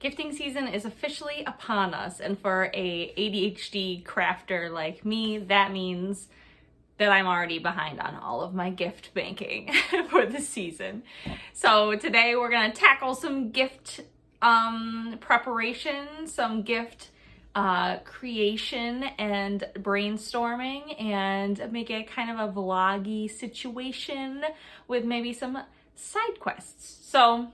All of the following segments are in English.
Gifting season is officially upon us, and for a ADHD crafter like me, that means that I'm already behind on all of my gift banking for the season. So today we're gonna tackle some gift preparation, some gift creation and brainstorming, and make it kind of a vloggy situation with maybe some side quests. So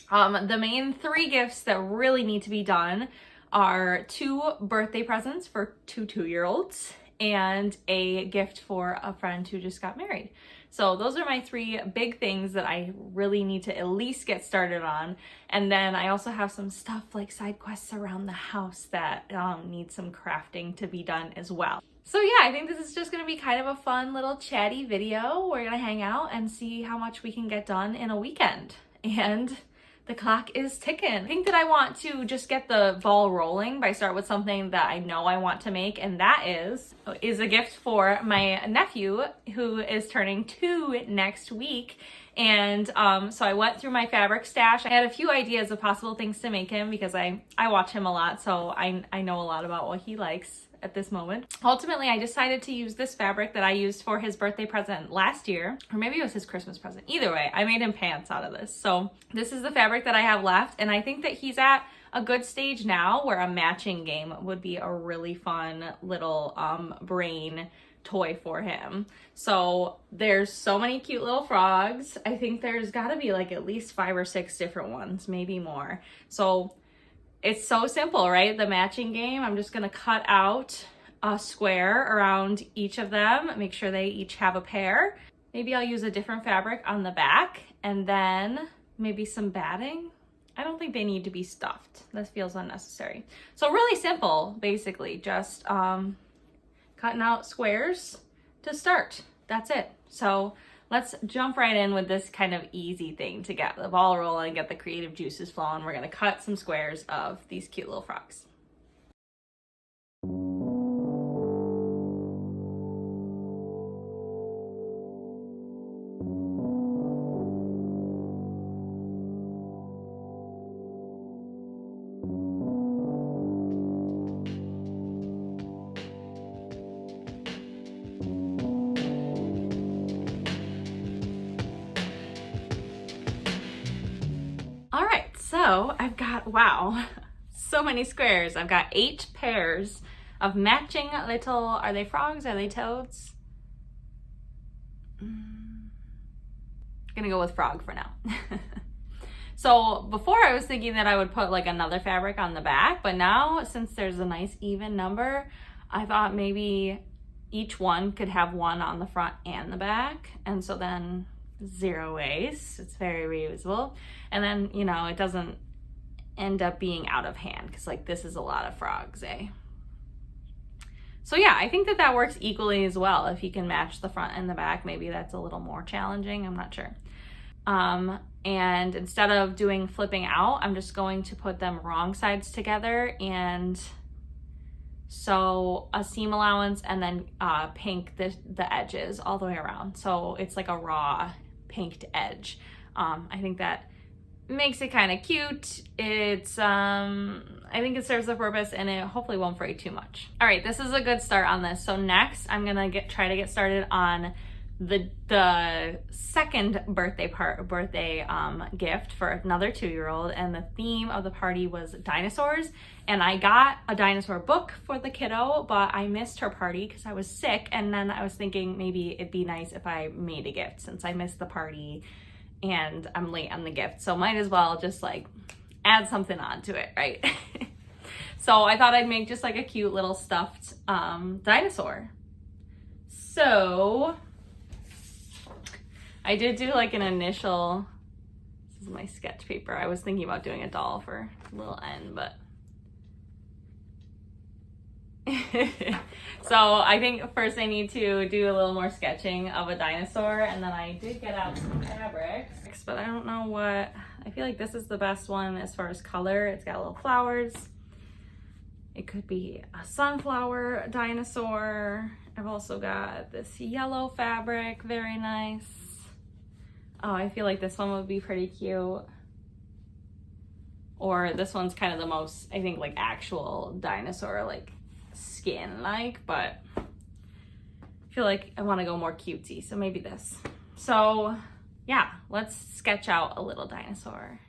the main 3 gifts that really need to be done are 2 birthday presents for 2 2-year-olds and a gift for a friend who just got married. So those are my 3 big things that I really need to at least get started on. And then I also have some stuff like side quests around the house that need some crafting to be done as well. So yeah, I think this is just gonna be kind of a fun little chatty video. We're gonna hang out and see how much we can get done in a weekend. And the clock is ticking. I think that I want to just get the ball rolling by start with something that I know I want to make, and that is a gift for my nephew who is turning 2 next week. And so I went through my fabric stash. I had a few ideas of possible things to make him because I watch him a lot, so I know a lot about what he likes at this moment. Ultimately, I decided to use this fabric that I used for his birthday present last year, or maybe it was his Christmas present. Either way, I made him pants out of this. So this is the fabric that I have left, and I think that he's at a good stage now where a matching game would be a really fun little brain toy for him. So there's so many cute little frogs. I think there's gotta be like at least 5 or 6 different ones, maybe more. So it's so simple, right? The matching game. I'm just gonna cut out a square around each of them, make sure they each have a pair. Maybe I'll use a different fabric on the back, and then maybe some batting. I don't think they need to be stuffed. This feels unnecessary. So really simple, basically, just cutting out squares to start. That's it. So let's jump right in with this kind of easy thing to get the ball rolling, get the creative juices flowing. We're gonna cut some squares of these cute little frogs. So I've got, wow, so many squares. I've got 8 pairs of matching little, are they frogs? Are they toads? Gonna go with frog for now. So before I was thinking that I would put like another fabric on the back, but now since there's a nice even number, I thought maybe each one could have one on the front and the back. And so then 0 waste, it's very reusable, and then, you know, it doesn't end up being out of hand because like this is a lot of frogs, eh? So yeah, I think that works equally as well. If you can match the front and the back, maybe that's a little more challenging, I'm not sure. And instead of doing flipping out, I'm just going to put them wrong sides together and sew a seam allowance and then pink the edges all the way around. So it's like a raw pinked edge. I think that makes it kind of cute. It's I think it serves the purpose, and it hopefully won't fray too much. All right, this is a good start on this. So next I'm gonna try to get started on the second birthday gift for another 2-year-old, and the theme of the party was dinosaurs. And I got a dinosaur book for the kiddo, but I missed her party because I was sick, and then I was thinking maybe it'd be nice if I made a gift since I missed the party and I'm late on the gift, so might as well just like add something onto it, right? So I thought I'd make just like a cute little stuffed dinosaur. So I did do like an initial, this is my sketch paper. I was thinking about doing a doll for little N, but so I think first I need to do a little more sketching of a dinosaur, and then I did get out some fabrics, but I don't know what, I feel like this is the best one as far as color. It's got little flowers. It could be a sunflower dinosaur. I've also got this yellow fabric, very nice. Oh, I feel like this one would be pretty cute. Or this one's kind of the most, I think, like actual dinosaur, like skin like, but I feel like I want to go more cutesy, so maybe this. So yeah, let's sketch out a little dinosaur.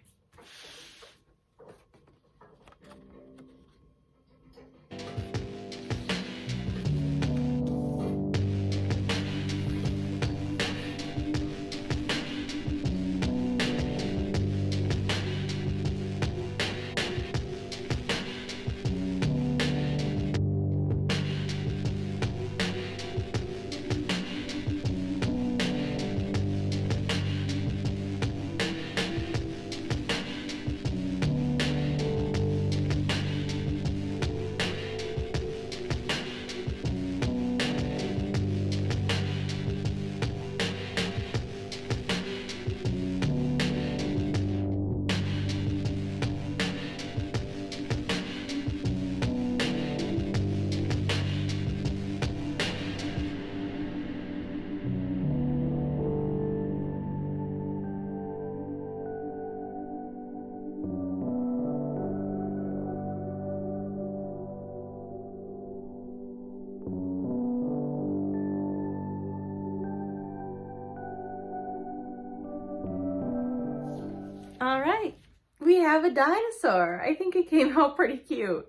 All right, we have a dinosaur. I think it came out pretty cute.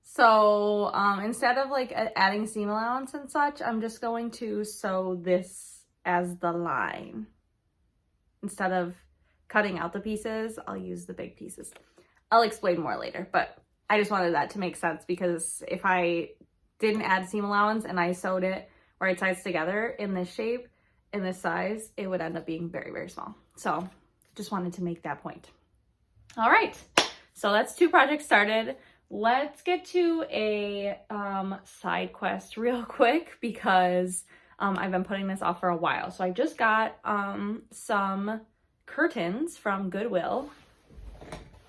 So instead of like adding seam allowance and such, I'm just going to sew this as the line. Instead of cutting out the pieces, I'll use the big pieces. I'll explain more later, but I just wanted that to make sense, because if I didn't add seam allowance and I sewed it right sides together in this shape, in this size, it would end up being very, very small. So just wanted to make that point. All right, so that's 2 projects started. Let's get to a side quest real quick, because I've been putting this off for a while. So I just got some curtains from Goodwill,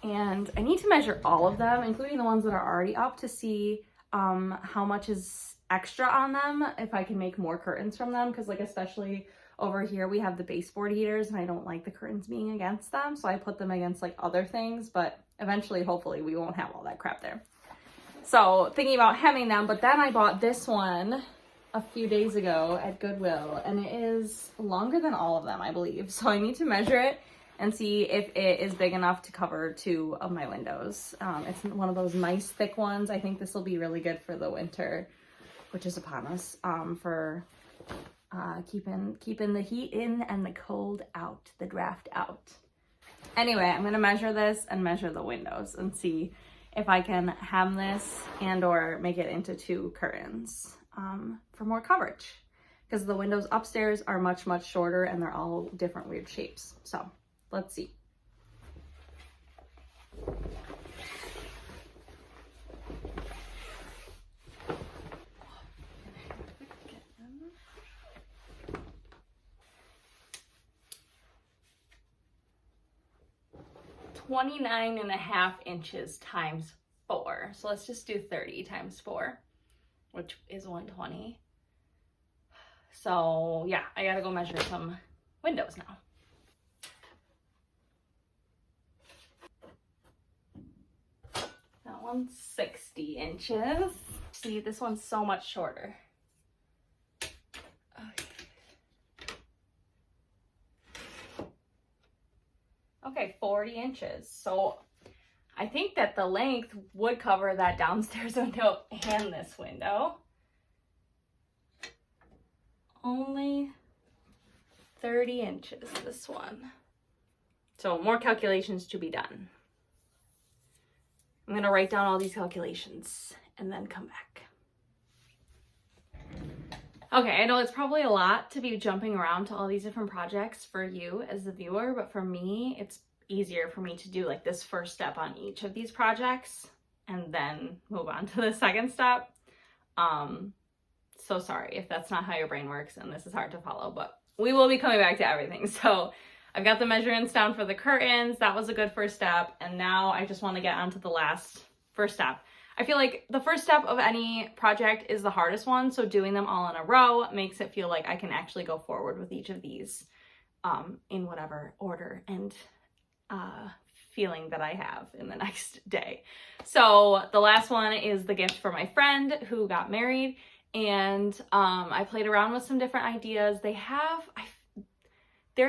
and I need to measure all of them, including the ones that are already up, to see how much is extra on them, if I can make more curtains from them, because like especially over here we have the baseboard heaters and I don't like the curtains being against them, so I put them against like other things, but eventually hopefully we won't have all that crap there. So thinking about hemming them, but then I bought this one a few days ago at Goodwill, and it is longer than all of them, I believe. So I need to measure it and see if it is big enough to cover 2 of my windows. It's one of those nice thick ones. I think this will be really good for the winter, which is upon us, for keeping the heat in and the cold out, the draft out. Anyway, I'm gonna measure this and measure the windows and see if I can hem this and or make it into 2 curtains for more coverage, because the windows upstairs are much, much shorter and they're all different weird shapes. So let's see. $29.5 inches times 4. So let's just do 30 times 4, which is 120. So yeah, I gotta go measure some windows now. That one's 60 inches. See, this one's so much shorter. Okay, 40 inches. So I think that the length would cover that downstairs window and this window. Only 30 inches, this one. So more calculations to be done. I'm gonna write down all these calculations and then come back. Okay, I know it's probably a lot to be jumping around to all these different projects for you as the viewer, but for me, it's easier for me to do like this first step on each of these projects and then move on to the second step. So sorry if that's not how your brain works and this is hard to follow, but we will be coming back to everything. So I've got the measurements down for the curtains. That was a good first step. And now I just want to get on to the last first step. I feel like the first step of any project is the hardest one, so doing them all in a row makes it feel like I can actually go forward with each of these in whatever order and feeling that I have in the next day. So the last one is the gift for my friend who got married, and I played around with some different ideas. They're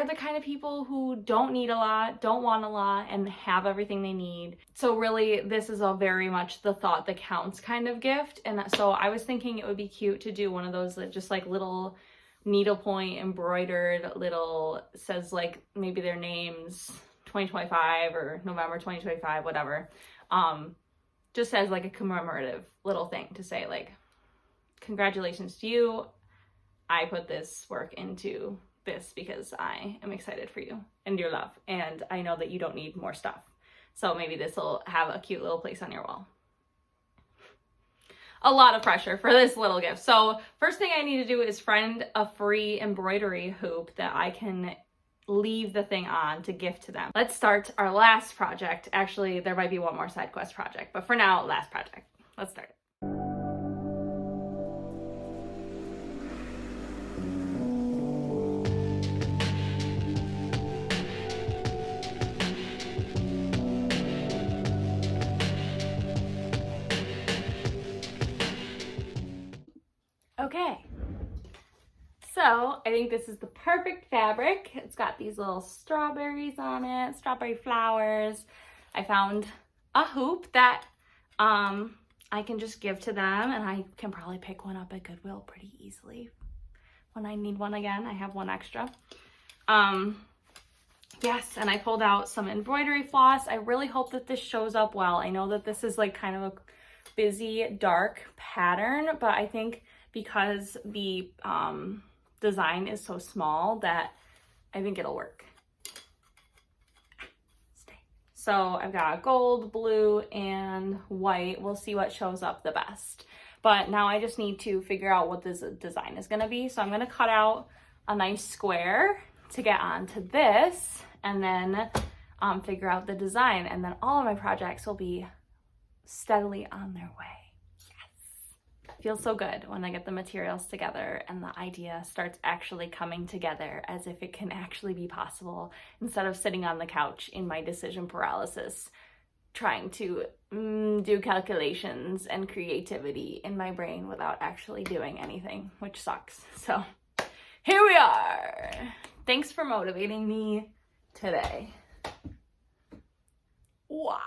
the kind of people who don't need a lot, don't want a lot, and have everything they need. So really, this is a very much the thought that counts kind of gift. And so I was thinking it would be cute to do one of those that just like little needlepoint embroidered little, says like maybe their names 2025 or November 2025, whatever. Just as like a commemorative little thing to say like, congratulations to you. I put this work into this because I am excited for you and your love, and I know that you don't need more stuff. So maybe this will have a cute little place on your wall. A lot of pressure for this little gift. So first thing I need to do is find a free embroidery hoop that I can leave the thing on to gift to them. Let's start our last project. Actually, there might be one more side quest project, but for now, last project. Let's start it. Okay, so I think this is the perfect fabric. It's got these little strawberries on it, strawberry flowers. I found a hoop that I can just give to them, and I can probably pick one up at Goodwill pretty easily. When I need one again, I have one extra. Yes, and I pulled out some embroidery floss. I really hope that this shows up well. I know that this is like kind of a busy, dark pattern, but I think because the design is so small that I think it'll work. So I've got gold, blue, and white. We'll see what shows up the best. But now I just need to figure out what this design is gonna be. So I'm gonna cut out a nice square to get onto this, and then figure out the design. And then all of my projects will be steadily on their way. Feels so good when I get the materials together and the idea starts actually coming together as if it can actually be possible, instead of sitting on the couch in my decision paralysis trying to do calculations and creativity in my brain without actually doing anything, which sucks. So here we are. Thanks for motivating me today. Wow.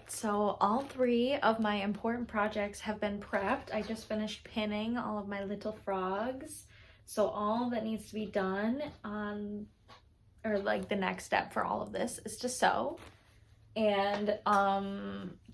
So all three of my important projects have been prepped. I just finished pinning all of my little frogs. So all that needs to be done or like the next step for all of this is to sew and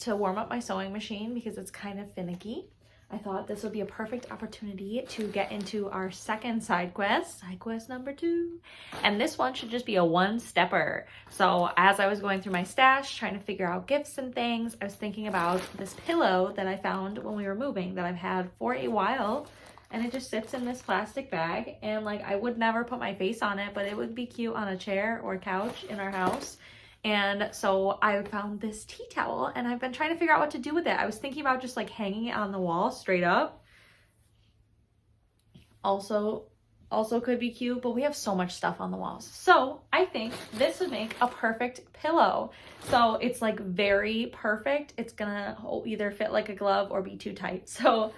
to warm up my sewing machine because it's kind of finicky. I thought this would be a perfect opportunity to get into our second side quest number 2. And this one should just be a one-stepper. So as I was going through my stash, trying to figure out gifts and things, I was thinking about this pillow that I found when we were moving that I've had for a while. And it just sits in this plastic bag. And like, I would never put my face on it, but it would be cute on a chair or couch in our house. And so I found this tea towel and I've been trying to figure out what to do with it. I was thinking about just like hanging it on the wall straight up. Also also could be cute, but we have so much stuff on the walls. So I think this would make a perfect pillow. So it's like very perfect. It's gonna either fit like a glove or be too tight. So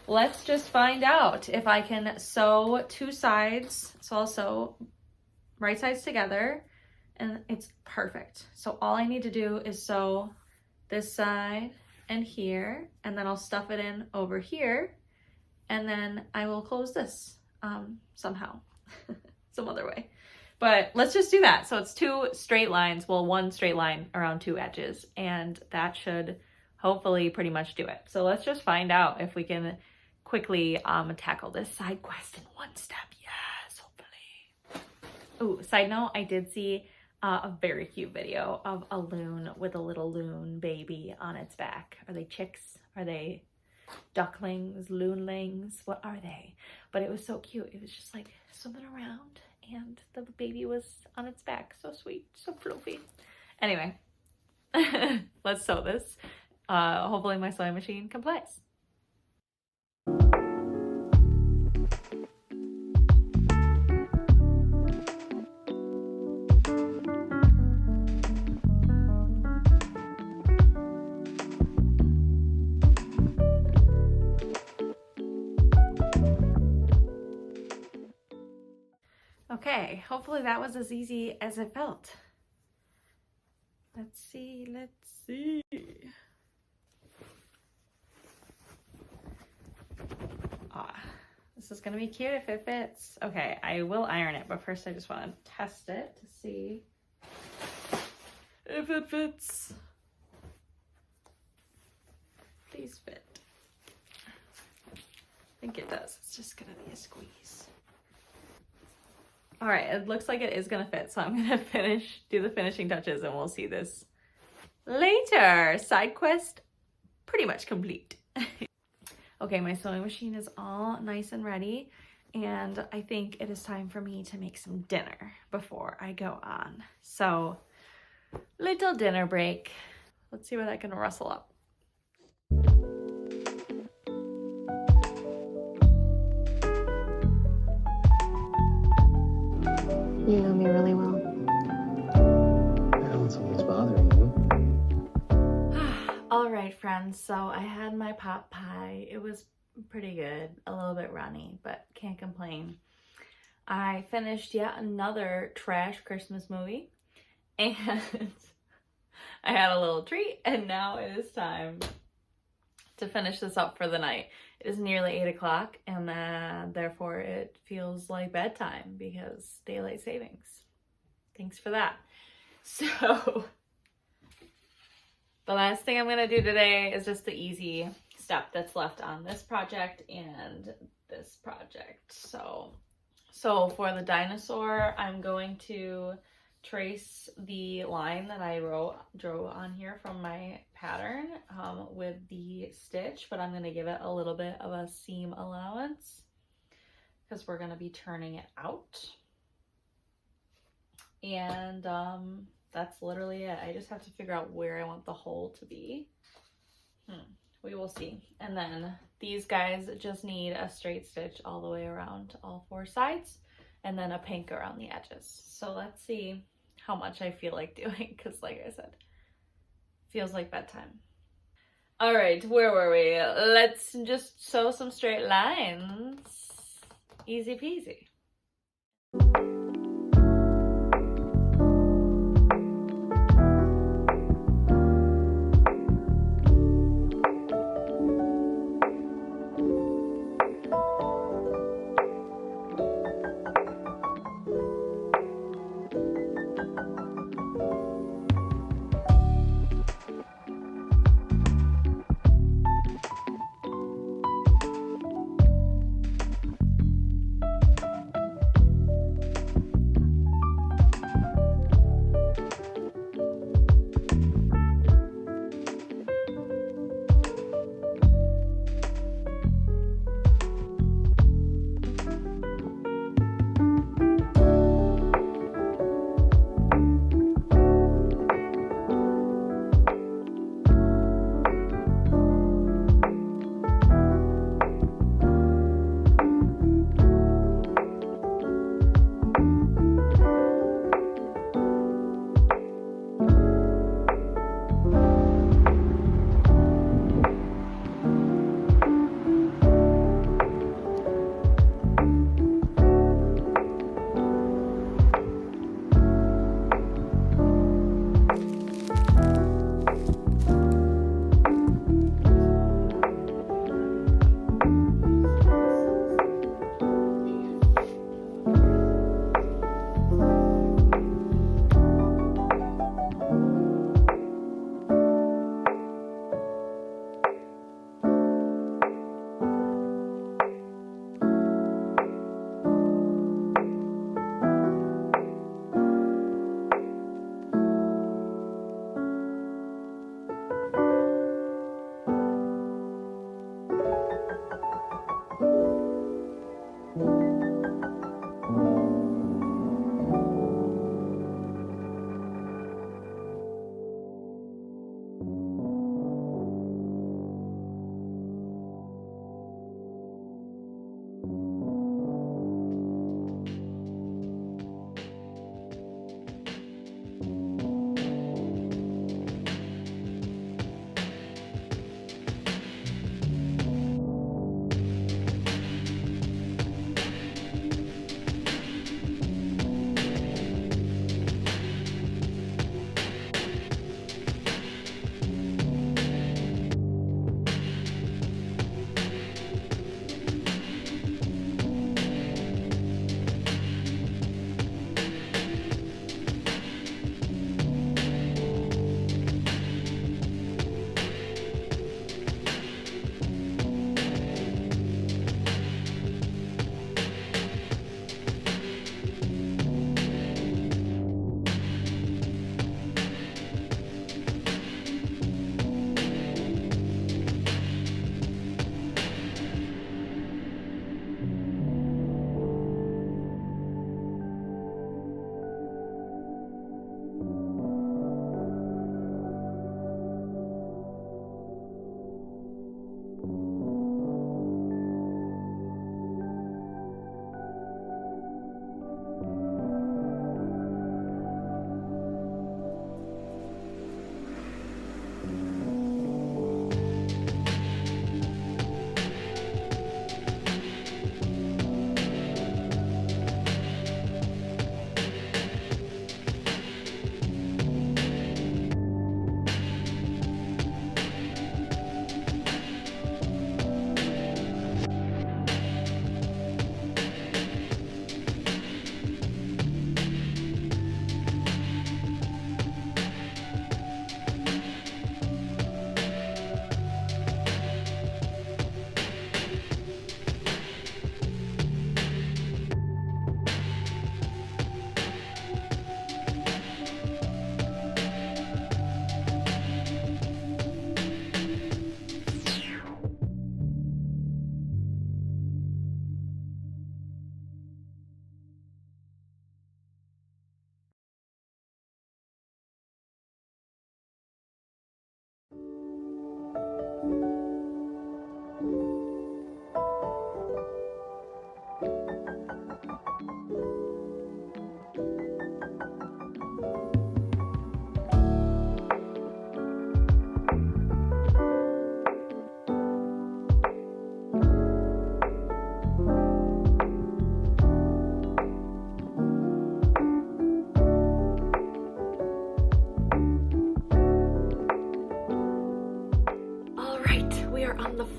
let's just find out if I can sew two sides. So I'll sew right sides together and it's perfect. So all I need to do is sew this side and here, and then I'll stuff it in over here, and then I will close this somehow, some other way. But let's just do that. So it's two straight lines, well, one straight line around two edges, and that should hopefully pretty much do it. So let's just find out if we can quickly tackle this side quest in one step. Yes, hopefully. Oh, side note, I did see a very cute video of a loon with a little loon baby on its back. Are they chicks? Are they ducklings, loonlings? What are they? But it was so cute. It was just like swimming around and the baby was on its back. So sweet, so fluffy. Anyway, let's sew this. Hopefully my sewing machine complies. Okay, hopefully that was as easy as it felt. Let's see, let's see. This is gonna be cute if it fits. Okay, I will iron it, but first I just wanna test it to see if it fits. Please fit. I think it does. It's just gonna be a squeeze. All right, it looks like it is gonna fit, so I'm gonna do the finishing touches, and we'll see this later. Side quest pretty much complete. Okay, my sewing machine is all nice and ready, and I think it is time for me to make some dinner before I go on. So, little dinner break. Let's see what I can rustle up. You know me really well. I don't see what's bothering you. All right, friends, so I had my pot pie. It was pretty good, a little bit runny, but can't complain. I finished yet another trash Christmas movie, and I had a little treat, and now it is time to finish this up for the night. It is nearly 8 o'clock, and therefore it feels like bedtime because daylight savings. Thanks for that. So the last thing I'm gonna do today is just the easy step that's left on this project and this project. So for the dinosaur, I'm going to trace the line that I drew on here from my pattern with the stitch, but I'm going to give it a little bit of a seam allowance because we're going to be turning it out. And that's literally it. I just have to figure out where I want the hole to be. We will see. And then these guys just need a straight stitch all the way around all four sides, and then a pink around the edges. So let's see how much I feel like doing, because like I said, feels like bedtime. All right, where were we? Let's just sew some straight lines. Easy peasy.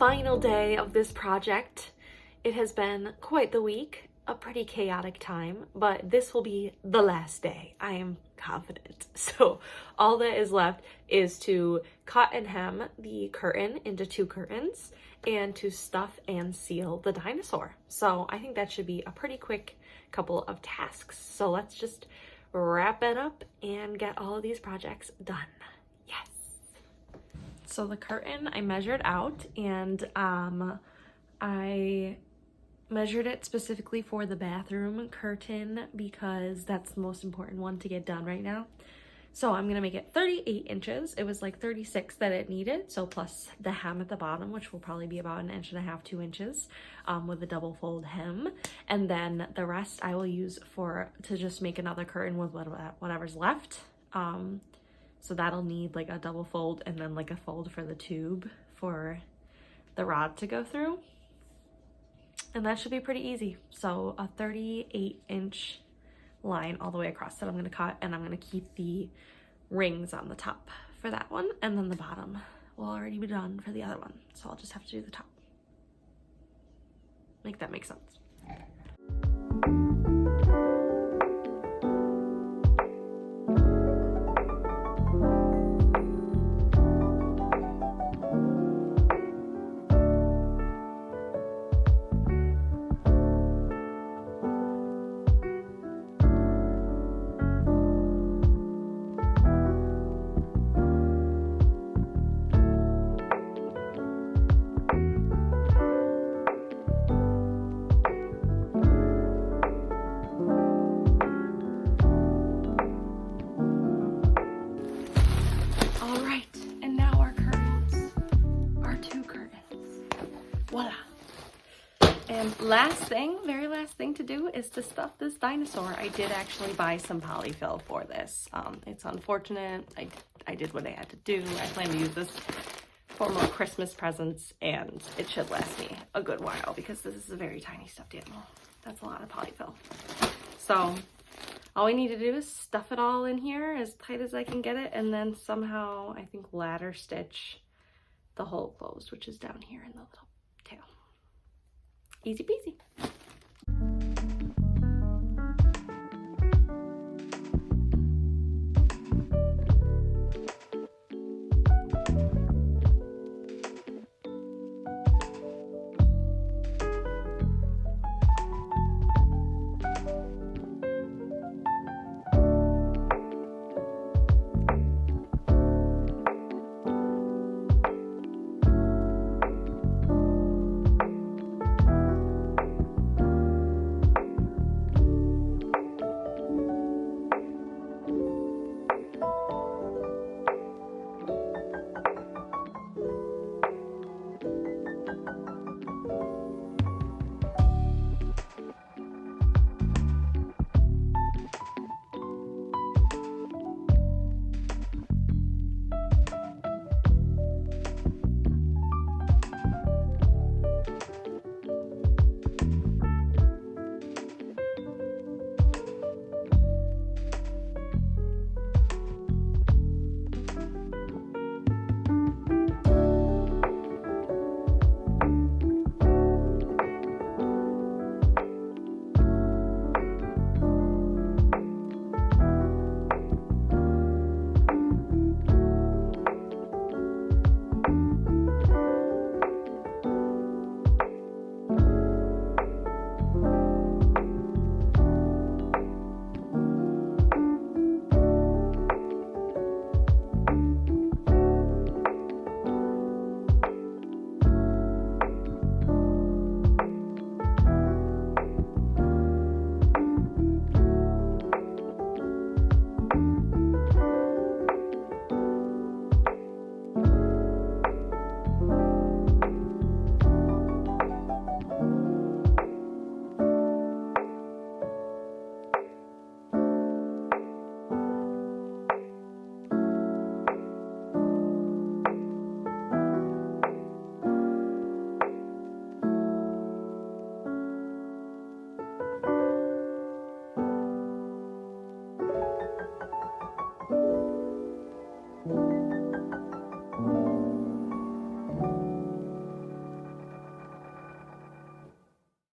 final day of this project. It has been quite the week, a pretty chaotic time, but this will be the last day. I am confident. So all that is left is to cut and hem the curtain into 2 curtains and to stuff and seal the dinosaur. So I think that should be a pretty quick couple of tasks. So let's just wrap it up and get all of these projects done. Yes. So the curtain I measured out, and I measured it specifically for the bathroom curtain because that's the most important one to get done right now. So I'm gonna make it 38 inches. It was like 36 that it needed, so plus the hem at the bottom, which will probably be about 1.5 inches, 2 inches, with a double fold hem. And then the rest I will use to just make another curtain with whatever's left. So that'll need like a double fold and then like a fold for the tube for the rod to go through. And that should be pretty easy. So a 38-inch line all the way across that I'm going to cut, and I'm going to keep the rings on the top for that one, and then the bottom will already be done for the other one. So I'll just have to do the top. Make that make sense. Very last thing to do is to stuff this dinosaur. I did actually buy some polyfill for this. It's unfortunate. I did what I had to do. I plan to use this for more Christmas presents, and it should last me a good while because this is a very tiny stuffed animal. That's a lot of polyfill. So all we need to do is stuff it all in here as tight as I can get it, and then somehow, I think, ladder stitch the hole closed, which is down here in the little tail. Easy peasy.